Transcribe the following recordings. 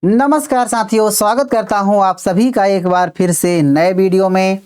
नमस्कार साथियों, स्वागत करता हूं आप सभी का एक बार फिर से नए वीडियो में।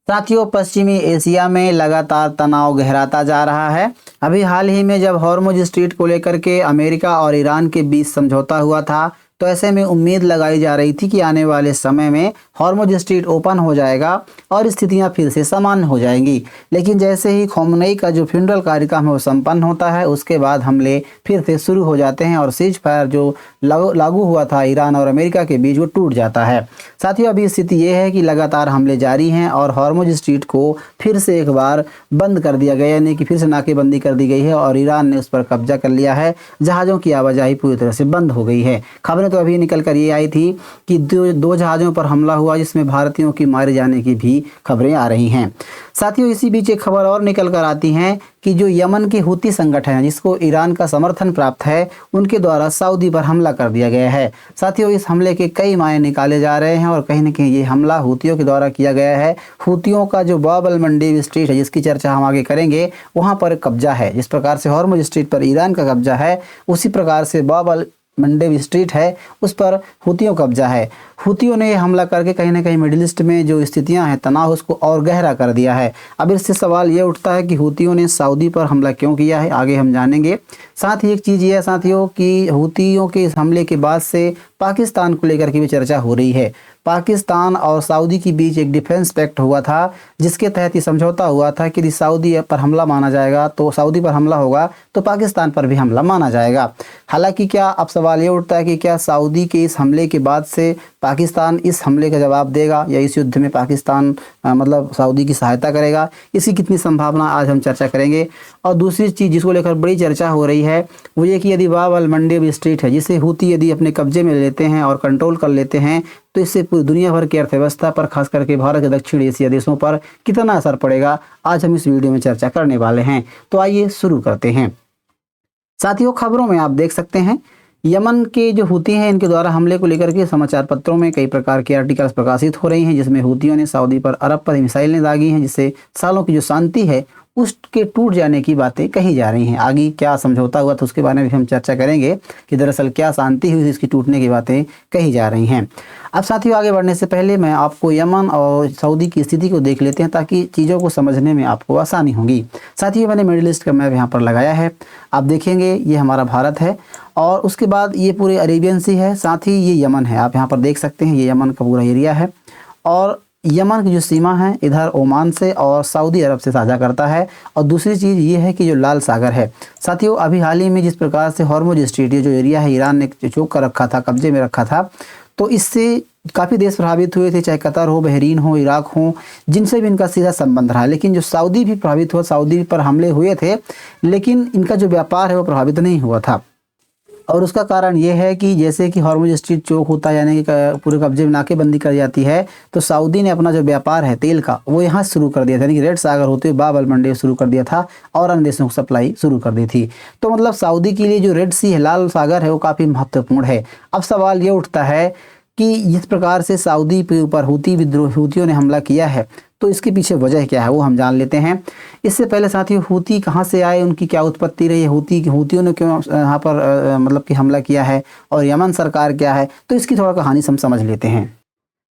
साथियों, पश्चिमी एशिया में लगातार तनाव गहराता जा रहा है। अभी हाल ही में जब हॉर्मुज स्ट्रेट को लेकर के अमेरिका और ईरान के बीच समझौता हुआ था, तो ऐसे में उम्मीद लगाई जा रही थी कि आने वाले समय में हॉर्मुज स्ट्रेट ओपन हो जाएगा और स्थितियां फिर से सामान्य हो जाएंगी। लेकिन जैसे ही ख़ामेनी का जो फ्यूनरल कार्यक्रम है वो संपन्न होता है, उसके बाद हमले फिर से शुरू हो जाते हैं और सीज फायर जो लागू हुआ था ईरान और अमेरिका के बीच, वो टूट जाता है। साथियों, अभी स्थिति ये है कि लगातार हमले जारी हैं और हॉर्मुज स्ट्रेट को फिर से एक बार बंद कर दिया गया, यानी कि फिर से नाकेबंदी कर दी गई है और ईरान ने उस पर कब्जा कर लिया है। जहाज़ों की आवाजाही पूरी तरह से बंद हो गई है। खबरें तो अभी निकल कर ये आई थी कि दो जहाज़ों पर हमला हुआ, जिसमें भारतीयों की मारे जाने की भी खबरें आ रही हैं। साथियों, इसी बीच एक खबर और निकल कर आती हैं कि जो यमन के हूती संगठन है, जिसको ईरान का समर्थन प्राप्त है, उनके द्वारा सऊदी पर हमला कर दिया गया है। साथियों, इस हमले के कई मायने निकाले जा रहे हैं और कहीं न कहीं ये हमला हूतियों के द्वारा किया गया है। हूतियों का जो बाब अल मंडेब स्ट्रेट है, जिसकी चर्चा हम आगे करेंगे, वहाँ पर कब्जा है। जिस प्रकार से हॉर्मुज स्ट्रेट पर ईरान का कब्जा है, उसी प्रकार से बाब अल मंडेब स्ट्रेट है, उस पर हूतियों कब्जा है। हूतियों ने हमला करके कहीं ना कहीं मिडिल ईस्ट में जो स्थितियां हैं, तनाव, उसको और गहरा कर दिया है। अब इससे सवाल ये उठता है कि हूतियों ने सऊदी पर हमला क्यों किया है, आगे हम जानेंगे। साथ ही एक चीज़ ये है साथियों कि हूतियों के इस हमले के बाद से पाकिस्तान को लेकर के भी चर्चा हो रही है। पाकिस्तान और सऊदी के बीच एक डिफेंस पैक्ट हुआ था, जिसके तहत ये समझौता हुआ था कि यदि सऊदी पर हमला माना जाएगा, तो सऊदी पर हमला होगा तो पाकिस्तान पर भी हमला माना जाएगा। हालांकि क्या अब सवाल ये उठता है कि क्या सऊदी के इस हमले के बाद से पाकिस्तान इस हमले का जवाब देगा या इस युद्ध में पाकिस्तान मतलब सऊदी की सहायता करेगा? इसकी कितनी संभावना, आज हम चर्चा करेंगे। और दूसरी चीज़ जिसको लेकर बड़ी चर्चा हो रही है, वो ये कि यदि बाब अल मंडेब स्ट्रेट है, जिसे हूती यदि अपने कब्जे में लेते हैं और कंट्रोल कर लेते हैं, तो इससे पूरी दुनिया भर की अर्थव्यवस्था पर, खास करके भारत के दक्षिण एशिया देशों पर कितना असर पड़ेगा, आज हम इस वीडियो में चर्चा करने वाले हैं। तो आइए शुरू करते हैं। साथियों, खबरों में आप देख सकते हैं, यमन के जो हूती हैं, इनके द्वारा हमले को लेकर के समाचार पत्रों में कई प्रकार के आर्टिकल्स प्रकाशित हो रही हैं, जिसमें हूतियों ने सऊदी पर अरब पर मिसाइलें दागी हैं, जिससे सालों की जो शांति है उसके टूट जाने की बातें कही जा रही हैं। आगे क्या समझौता हुआ, तो उसके बारे में भी हम चर्चा करेंगे कि दरअसल क्या शांति हुई, इसकी टूटने की बातें कही जा रही हैं। अब साथियों, आगे बढ़ने से पहले मैं आपको यमन और सऊदी की स्थिति को देख लेते हैं, ताकि चीज़ों को समझने में आपको आसानी होगी। साथियों, मैंने मिडिल ईस्ट का मैप यहाँ पर लगाया है, आप देखेंगे ये हमारा भारत है और उसके बाद ये पूरे अरेबियन सी है, साथ ही ये यमन है। आप यहाँ पर देख सकते हैं, ये यमन का पूरा एरिया है और यमन की जो सीमा है इधर ओमान से और सऊदी अरब से साझा करता है। और दूसरी चीज़ ये है कि जो लाल सागर है, साथियों, अभी हाल ही में जिस प्रकार से हॉर्मुज स्ट्रेट, ये जो एरिया है, ईरान ने चोक कर रखा था, कब्जे में रखा था, तो इससे काफ़ी देश प्रभावित हुए थे, चाहे कतर हो, बहरीन हो, इराक हो, जिनसे भी इनका सीधा संबंध रहा। लेकिन जो सऊदी भी प्रभावित हुआ, सऊदी पर हमले हुए थे, लेकिन इनका जो व्यापार है वो प्रभावित नहीं हुआ था। और उसका कारण ये है कि जैसे कि हॉर्मुज स्ट्रेट चौक होता है, यानी कि पूरे कब्जे में नाकेबंदी कर जाती है, तो सऊदी ने अपना जो व्यापार है तेल का, वो यहाँ शुरू कर दिया था, यानी कि रेड सागर होते हुए बाब अल मंडेब शुरू कर दिया था और अन्य देशों को सप्लाई शुरू कर दी थी। तो मतलब सऊदी के लिए जो रेड सी है, लाल सागर है, वो काफ़ी महत्वपूर्ण है। अब सवाल ये उठता है कि जिस प्रकार से सऊदी के ऊपर हूतियों ने हमला किया है, तो इसके पीछे वजह क्या है वो हम जान लेते हैं। इससे पहले साथियों, हूती कहाँ से आए, उनकी क्या उत्पत्ति रही है, हूतियों ने क्यों यहाँ पर मतलब कि हमला किया है, और यमन सरकार क्या है, तो इसकी थोड़ा कहानी हम समझ लेते हैं।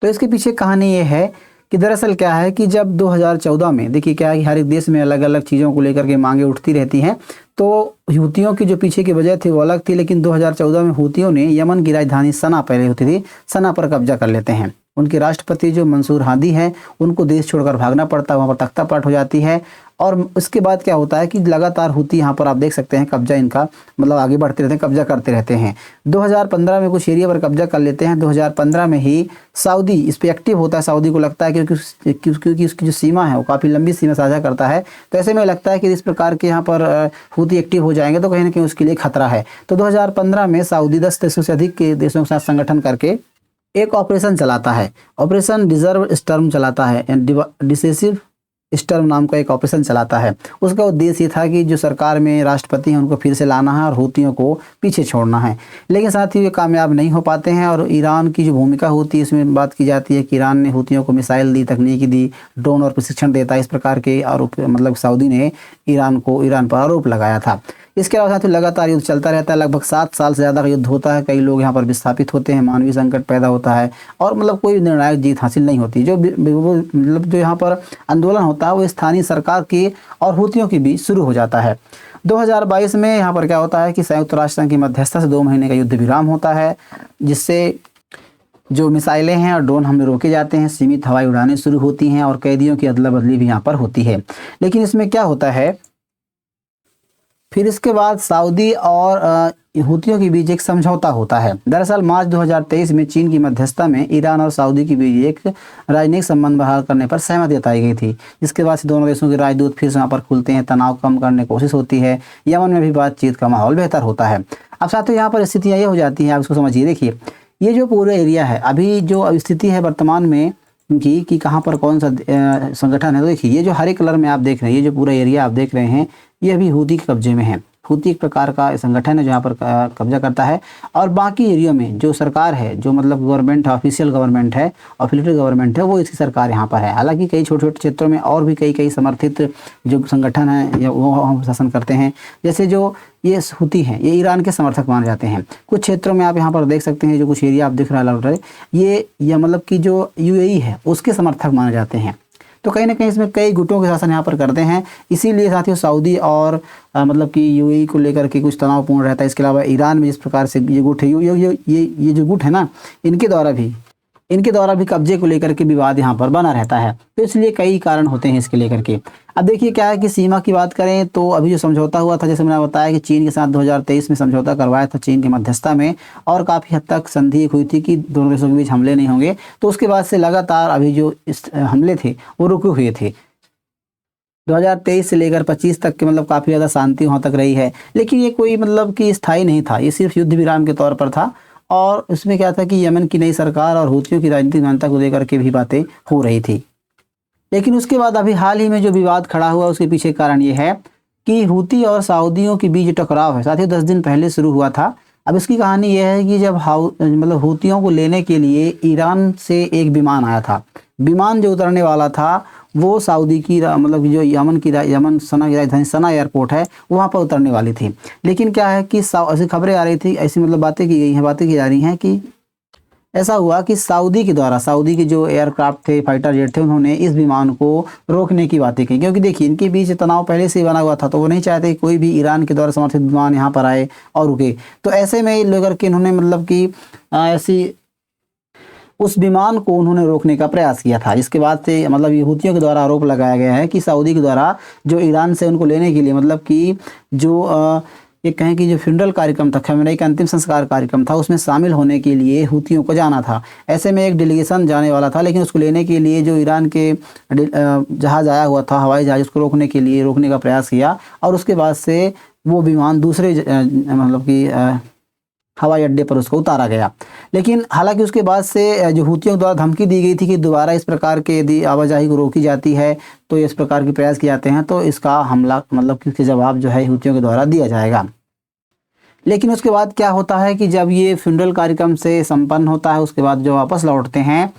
तो इसके पीछे कहानी ये है कि दरअसल क्या है कि जब 2014 में, देखिए क्या है कि हर एक देश में अलग अलग चीज़ों को लेकर के मांगे उठती रहती हैं, तो हूतियों की जो पीछे की वजह थी वो अलग थी। लेकिन 2014 में हूतियों ने यमन की राजधानी सना, पहले होती थी, सना पर कब्जा कर लेते हैं। उनके राष्ट्रपति जो मंसूर हादी हैं, उनको देश छोड़कर भागना पड़ता है, वहाँ पर तख्तापलट हो जाती है। और उसके बाद क्या होता है कि लगातार हूती, यहाँ पर आप देख सकते हैं, कब्जा इनका मतलब आगे बढ़ते रहते हैं, कब्जा करते रहते हैं। 2015 में कुछ एरिया पर कब्जा कर लेते हैं। 2015 में ही सऊदी इस पर एक्टिव होता है। सऊदी को लगता है क्योंकि उसकी जो सीमा है वो काफ़ी लंबी सीमा साझा करता है, तो ऐसे में लगता है कि इस प्रकार के यहाँ पर हूती एक्टिव हो जाएंगे तो कहीं ना कहीं उसके लिए खतरा है। तो 2015 में सऊदी 10 देशों से अधिक के देशों के साथ संगठन करके एक ऑपरेशन चलाता है, ऑपरेशन डिजर्व स्टर्म चलाता है, डिसेसिव स्टर्म नाम का एक ऑपरेशन चलाता है। उसका उद्देश्य ये था कि जो सरकार में राष्ट्रपति हैं उनको फिर से लाना है और हूतियों को पीछे छोड़ना है। लेकिन साथ ही ये कामयाब नहीं हो पाते हैं और ईरान की जो भूमिका होती है इसमें बात की जाती है कि ईरान ने हूतियों को मिसाइल दी, तकनीकी दी, ड्रोन और प्रशिक्षण देता है, इस प्रकार के आरोप मतलब सऊदी ने ईरान पर आरोप लगाया था। इसके अलावा साथियों लगातार युद्ध चलता रहता है, लगभग 7 साल से ज़्यादा का युद्ध होता है, कई लोग यहाँ पर विस्थापित होते हैं, मानवीय संकट पैदा होता है और मतलब कोई निर्णायक जीत हासिल नहीं होती। जो मतलब जो यहाँ पर आंदोलन होता है वो स्थानीय सरकार की और हूतियों के बीच शुरू हो जाता है। 2022 में यहाँ पर क्या होता है कि संयुक्त राष्ट्र संघ की मध्यस्थता से 2 महीने का युद्ध विराम होता है, जिससे जो मिसाइलें हैं और ड्रोन हमले रोके जाते हैं, सीमित हवाई उड़ानें शुरू होती हैं और कैदियों की अदला बदली भी यहाँ पर होती है। लेकिन इसमें क्या होता है, फिर इसके बाद सऊदी और हूतियों के बीच एक समझौता होता है। दरअसल मार्च 2023 में चीन की मध्यस्थता में ईरान और सऊदी के बीच एक राजनयिक संबंध बहाल करने पर सहमति जताई गई थी, जिसके बाद से दोनों देशों के राजदूत फिर से वहाँ पर खुलते हैं, तनाव कम करने की कोशिश होती है, यमन में भी बातचीत का माहौल बेहतर होता है। अब साथियों यहाँ पर स्थितियाँ ये हो जाती हैं, आप इसको समझिए। देखिए ये जो पूरा एरिया है, अभी जो स्थिति है वर्तमान में कि कहाँ पर कौन सा संगठन है, तो देखिए ये जो हरे कलर में आप देख रहे हैं, ये जो पूरा एरिया आप देख रहे हैं, ये अभी हूती के कब्जे में है। हूती एक प्रकार का संगठन है जहाँ पर कब्जा करता है, और बाकी एरिया में जो सरकार है, जो मतलब गवर्नमेंट है, ऑफिशियल गवर्नमेंट है, ऑफिशियल गवर्नमेंट है, वो इसकी सरकार यहाँ पर है। हालांकि कई छोटे छोटे क्षेत्रों में और भी कई समर्थित जो संगठन है या वो हम शासन करते हैं, जैसे जो ये हूती हैं, ये ईरान के समर्थक माने जाते हैं। कुछ क्षेत्रों में आप यहाँ पर देख सकते हैं, जो कुछ एरिया आप दिख रहा है ये मतलब कि जो यूएई है उसके समर्थक माने जाते हैं। तो कहीं ना कहीं इसमें कई गुटों के शासन यहाँ पर करते हैं, इसीलिए साथियों सऊदी और मतलब कि यूएई को लेकर के कुछ तनावपूर्ण रहता है। इसके अलावा ईरान में जिस प्रकार से ये गुट है, ये जो गुट है ना, इनके द्वारा भी कब्जे को लेकर के विवाद यहाँ पर बना रहता है। तो इसलिए कई कारण होते हैं इसके लेकर के। अब देखिए क्या है कि सीमा की बात करें तो अभी जो समझौता हुआ था, जैसे मैंने बताया कि चीन के साथ 2023 में समझौता करवाया था चीन की मध्यस्थता में, और काफ़ी हद तक संधि हुई थी कि दोनों देशों के बीच हमले नहीं होंगे। तो उसके बाद से लगातार अभी जो इस हमले थे वो रुके हुए थे। 2023 से लेकर 25 तक के मतलब काफ़ी ज़्यादा शांति वहाँ तक रही है, लेकिन ये कोई मतलब कि स्थायी नहीं था, ये सिर्फ युद्ध विराम के तौर पर था। और उसमें क्या था कि यमन की नई सरकार और हूतियों की राजनीतिक मान्यता को लेकर के भी बातें हो रही थी। लेकिन उसके बाद अभी हाल ही में जो विवाद खड़ा हुआ उसके पीछे कारण ये है कि हूती और सऊदियों के बीच टकराव है, साथियों 10 दिन पहले शुरू हुआ था। अब इसकी कहानी यह है कि जब मतलब हूतियों को लेने के लिए ईरान से एक विमान आया था, विमान जो उतरने वाला था वो सऊदी की मतलब जो यमन सना की राजधानी सना एयरपोर्ट है वहाँ पर उतरने वाली थी। लेकिन क्या है कि ऐसी खबरें आ रही थी, ऐसी मतलब बातें की जा रही हैं कि ऐसा हुआ कि सऊदी के द्वारा, सऊदी के जो एयरक्राफ्ट थे, फाइटर जेट थे, उन्होंने इस विमान को रोकने की बातें की। क्योंकि देखिए इनके बीच तनाव पहले से ही बना हुआ था, तो वो नहीं चाहते कोई भी ईरान के द्वारा समर्थित विमान यहाँ पर आए और रुके। तो ऐसे में लेकर के इन्होंने मतलब कि ऐसी उस विमान को उन्होंने रोकने का प्रयास किया था, जिसके बाद से मतलब ये हूतियों के द्वारा आरोप लगाया गया है कि सऊदी के द्वारा जो ईरान से उनको लेने के लिए मतलब कि जो ये कहें कि जो फ्यूनरल कार्यक्रम था, खमेनी का अंतिम संस्कार कार्यक्रम था, उसमें शामिल होने के लिए हूतियों को जाना था। ऐसे में एक डेलीगेशन जाने वाला था, लेकिन उसको लेने के लिए जो ईरान के जहाज़ आया हुआ था, हवाई जहाज़, उसको रोकने का प्रयास किया, और उसके बाद से वो विमान दूसरे मतलब कि हवाई अड्डे पर उसको उतारा गया। लेकिन हालांकि उसके बाद से जो हूतियों द्वारा धमकी दी गई थी कि दोबारा इस प्रकार के यदि आवाजाही को रोकी जाती है तो इस प्रकार के प्रयास किए जाते हैं तो इसका हमला मतलब कि उसके जवाब जो है हूतियों के द्वारा दिया जाएगा। लेकिन उसके बाद क्या होता है कि जब ये फ्यूनरल कार्यक्रम से संपन्न होता है, उसके बाद जो वापस लौटते हैं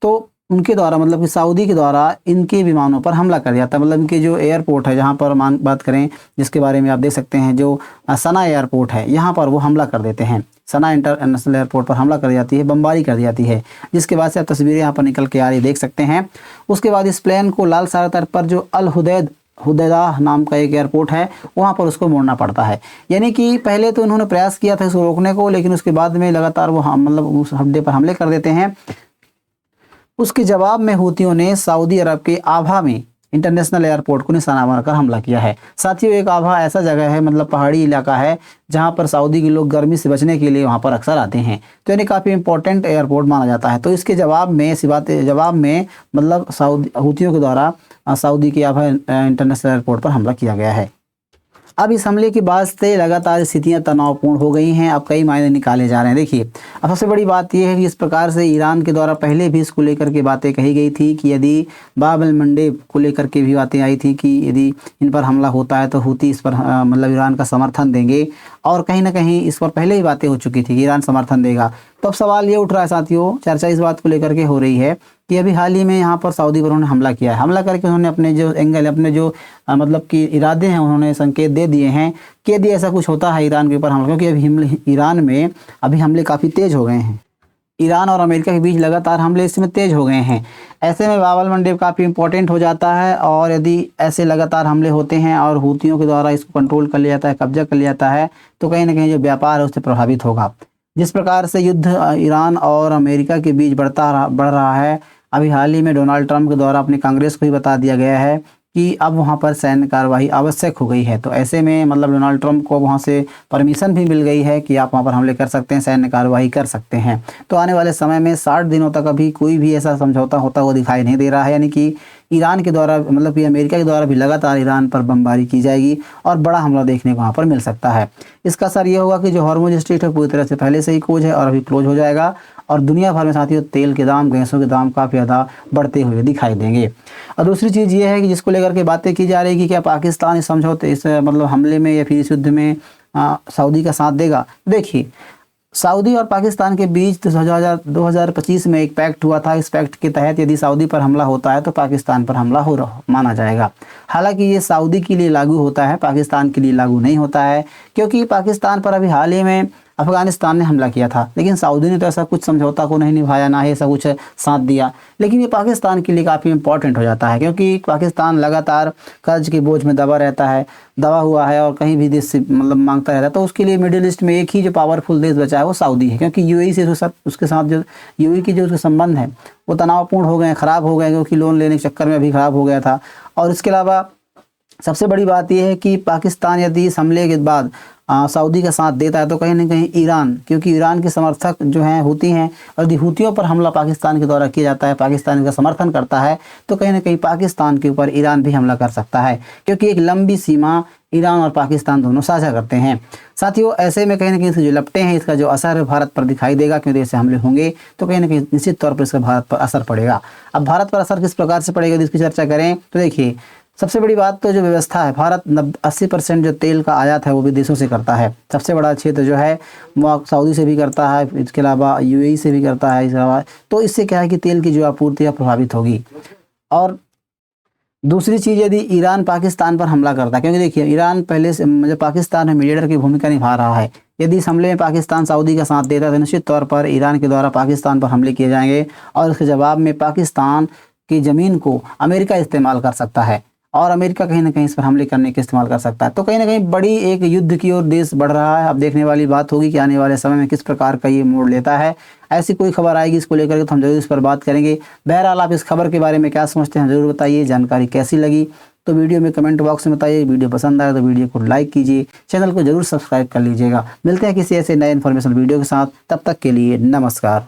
तो उनके द्वारा मतलब कि सऊदी के द्वारा इनके विमानों पर हमला कर दिया था। मतलब इनके जो एयरपोर्ट है, जहाँ पर बात करें जिसके बारे में आप देख सकते हैं, जो सना एयरपोर्ट है, यहाँ पर वो हमला कर देते हैं। सना इंटरनेशनल एयरपोर्ट पर हमला कर दी जाती है, बमबारी कर दी जाती है, जिसके बाद से आप तस्वीरें यहाँ पर निकल के आ रही देख सकते हैं। उसके बाद इस प्लेन को लाल सागर तट पर जो अल हुदैदा नाम का एक एयरपोर्ट है वहाँ पर उसको मोड़ना पड़ता है। यानी कि पहले तो उन्होंने प्रयास किया था इसको रोकने को, लेकिन उसके बाद में लगातार वो मतलब उस अड्डे पर हमले कर देते हैं। उसके जवाब में हूतियों ने सऊदी अरब के आभा में इंटरनेशनल एयरपोर्ट को निशाना बनाकर हमला किया है। साथियों एक आभा ऐसा जगह है, मतलब पहाड़ी इलाका है, जहां पर सऊदी के लोग गर्मी से बचने के लिए वहां पर अक्सर आते हैं। तो यानी काफ़ी इंपॉर्टेंट एयरपोर्ट माना जाता है। तो इसके जवाब में मतलब हूतियों के द्वारा सऊदी के आभा इंटरनेशनल एयरपोर्ट पर हमला किया गया है। अब इस हमले के बाद से लगातार स्थितियां तनावपूर्ण हो गई हैं। अब कई मायने निकाले जा रहे हैं। देखिए अब सबसे बड़ी बात यह है कि इस प्रकार से ईरान के द्वारा पहले भी इसको लेकर के बातें कही गई थी कि यदि बाब अल मंडेब को लेकर के भी बातें आई थी कि यदि इन पर हमला होता है तो हूती इस पर मतलब ईरान का समर्थन देंगे, और कहीं ना कहीं इस पर पहले ही बातें हो चुकी थी कि ईरान समर्थन देगा। तो अब सवाल ये उठ रहा है साथियों, चर्चा इस बात को लेकर के हो रही है कि अभी हाल ही में यहाँ पर सऊदी पर उन्होंने हमला किया है। हमला करके उन्होंने अपने जो एंगल, अपने जो मतलब कि इरादे हैं, उन्होंने संकेत दे दिए हैं कि यदि ऐसा कुछ होता है ईरान के ऊपर हमला, क्योंकि अभी ईरान में अभी हमले काफ़ी तेज़ हो गए हैं। ईरान और अमेरिका के बीच लगातार हमले इसमें तेज़ हो गए हैं। ऐसे में बाब अल मंडेब काफ़ी इंपॉर्टेंट हो जाता है, और यदि ऐसे लगातार हमले होते हैं और हूतियों के द्वारा इसको कंट्रोल कर लिया जाता है, कब्जा कर लिया जाता है, तो कहीं ना कहीं जो व्यापार है उससे प्रभावित होगा। जिस प्रकार से युद्ध ईरान और अमेरिका के बीच बढ़ रहा है, अभी हाल ही में डोनाल्ड ट्रंप के द्वारा अपने कांग्रेस को ही बता दिया गया है कि अब वहाँ पर सैन्य कार्रवाई आवश्यक हो गई है। तो ऐसे में मतलब डोनाल्ड ट्रंप को वहाँ से परमिशन भी मिल गई है कि आप वहाँ पर हमले कर सकते हैं, सैन्य कार्रवाई कर सकते हैं। तो आने वाले समय में 60 दिनों तक अभी कोई भी ऐसा समझौता होता हुआ दिखाई नहीं दे रहा है, यानी कि ईरान के द्वारा मतलब कि अमेरिका के द्वारा भी लगातार ईरान पर बमबारी की जाएगी और बड़ा हमला देखने को वहाँ पर मिल सकता है। इसका असर ये होगा कि जो हॉर्मुज स्ट्रेट है पूरी तरह से पहले से ही क्लोज है और अभी क्लोज हो जाएगा, और दुनिया भर में साथियों तेल के दाम, गैसों के दाम काफ़ी ज़्यादा बढ़ते हुए दिखाई देंगे। और दूसरी चीज़ ये है कि जिसको लेकर के बातें की जा रही है कि क्या पाकिस्तान इस समझौते, इस मतलब हमले में या फिर इस युद्ध में सऊदी का साथ देगा। देखिए, सऊदी और पाकिस्तान के बीच 2025 में एक पैक्ट हुआ था। इस पैक्ट के तहत यदि सऊदी पर हमला होता है तो पाकिस्तान पर हमला हो रहा माना जाएगा। हालांकि ये सऊदी के लिए लागू होता है, पाकिस्तान के लिए लागू नहीं होता है, क्योंकि पाकिस्तान पर अभी हाल ही में अफगानिस्तान ने हमला किया था, लेकिन सऊदी ने तो ऐसा कुछ समझौता को नहीं निभाया, ना ही ऐसा कुछ साथ दिया। लेकिन ये पाकिस्तान के लिए काफ़ी इंपॉर्टेंट हो जाता है, क्योंकि पाकिस्तान लगातार कर्ज के बोझ में दबा रहता है, दबा हुआ है और कहीं भी देश से मतलब मांगता रहता है। तो उसके लिए मिडिल ईस्ट में एक ही जो पावरफुल देश बचा है वो सऊदी है, क्योंकि यूएई से उसके साथ जो यूएई की जो उसके संबंध है वो तनावपूर्ण हो गए, ख़राब हो गए, क्योंकि लोन लेने के चक्कर में अभी ख़राब हो गया था। और इसके अलावा सबसे बड़ी बात यह है कि पाकिस्तान यदि इस हमले के बाद सऊदी का साथ देता है तो कहीं ना कहीं ईरान, क्योंकि ईरान के समर्थक जो हैं हुती हैं, और यदि हुतियों पर हमला पाकिस्तान के द्वारा किया जाता है, पाकिस्तान का समर्थन करता है, तो कहीं ना कहीं पाकिस्तान के ऊपर ईरान भी हमला कर सकता है, क्योंकि एक लंबी सीमा ईरान और पाकिस्तान दोनों साझा करते हैं। साथियों, ऐसे में कहीं ना कहीं इसके जो लपटें हैं, इसका जो असर भारत पर दिखाई देगा, क्योंकि ऐसे हमले होंगे तो कहीं ना कहीं निश्चित तौर पर इसका भारत पर असर पड़ेगा। अब भारत पर असर किस प्रकार से पड़ेगा, इसकी चर्चा करें तो देखिए, सबसे बड़ी बात तो जो व्यवस्था है, भारत 80% जो तेल का आयात है वो विदेशों से करता है। सबसे बड़ा क्षेत्र जो है वो सऊदी से भी करता है, इसके अलावा यूएई से भी करता है, इसके अलावा तो इससे क्या है कि तेल की जो आपूर्ति प्रभावित होगी। और दूसरी चीज़, यदि ईरान पाकिस्तान पर हमला करता है, क्योंकि देखिए ईरान पहले से मतलब पाकिस्तान में मीडिएटर की भूमिका निभा रहा है, यदि इस हमले में पाकिस्तान सऊदी का साथ देता है तो निश्चित तौर पर ईरान के द्वारा पाकिस्तान पर हमले किए जाएंगे, और इसके जवाब में पाकिस्तान की ज़मीन को अमेरिका इस्तेमाल कर सकता है, और अमेरिका कहीं ना कहीं इस पर हमले करने के इस्तेमाल कर सकता है। तो कहीं ना कहीं बड़ी एक युद्ध की ओर देश बढ़ रहा है। अब देखने वाली बात होगी कि आने वाले समय में किस प्रकार का ये मोड़ लेता है। ऐसी कोई खबर आएगी इसको लेकर के तो हम जरूर इस पर बात करेंगे। बहरहाल आप इस खबर के बारे में क्या समझते हैं जरूर बताइए। जानकारी कैसी लगी तो वीडियो में कमेंट बॉक्स में बताइए। वीडियो पसंद आए तो वीडियो को लाइक कीजिए, चैनल को जरूर सब्सक्राइब कर लीजिएगा। मिलते हैं किसी ऐसे नए इन्फॉर्मेशन वीडियो के साथ, तब तक के लिए नमस्कार।